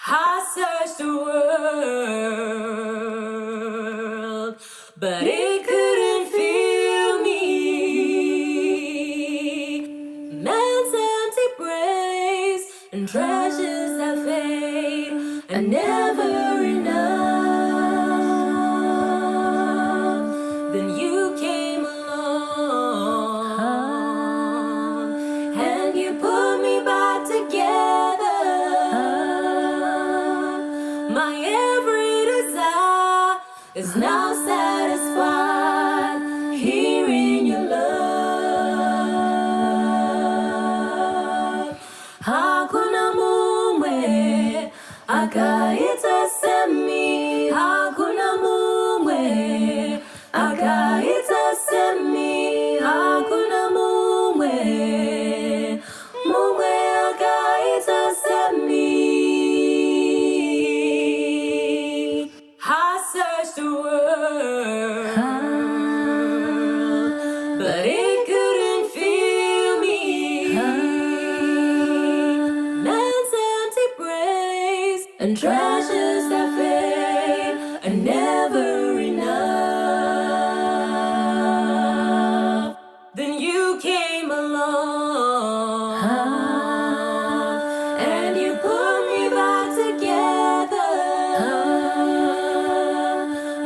I searched the world, but it couldn't feel me. Man's empty praise and treasures that fade are never enough. Then you came along and you put me back together. My every desire is now satisfied here in your love. Hakuna mumwe akaita semi. Hakuna mumwe akaita semi. Hakuna mumwe akaita semi. I searched the world, but it couldn't feel me. Man's empty praise and treasures that fade are never enough. Then you came along and you put me back together.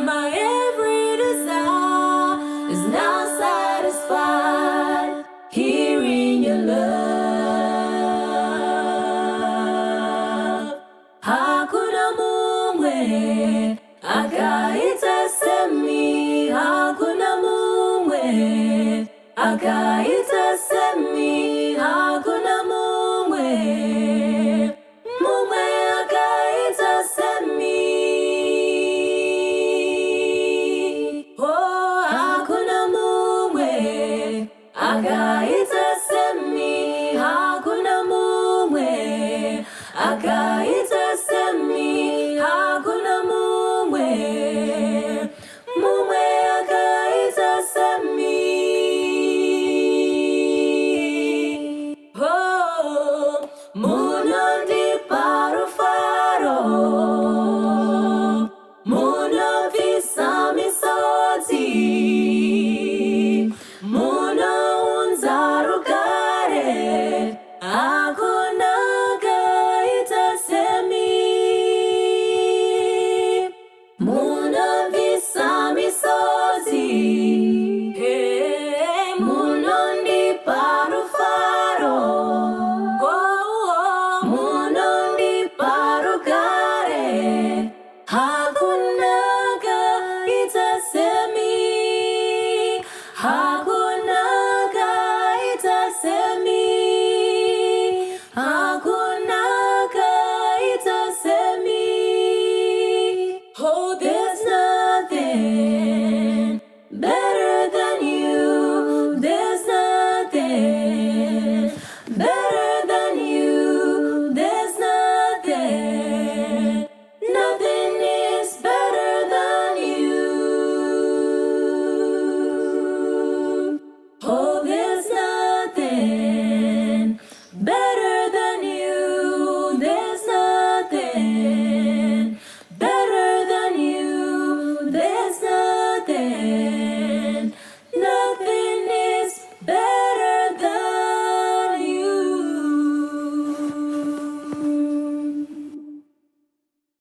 My every desire is now satisfied here in your love. Hakuna mumwe akaita semi. Hakuna mumwe akaita semi. Hakuna mumwe akaita semi. Oh, hakuna mumwe akaita semi. Hakuna mumwe akaita semi. Hakuna mumwe akaita semi. Oh, muno ndi parufaro, muno visa misoti, muno unzarukare, hakuna akaita semi. Muno visa misoti, hey, muno ndi parufaro, oh, muno ndi parukare.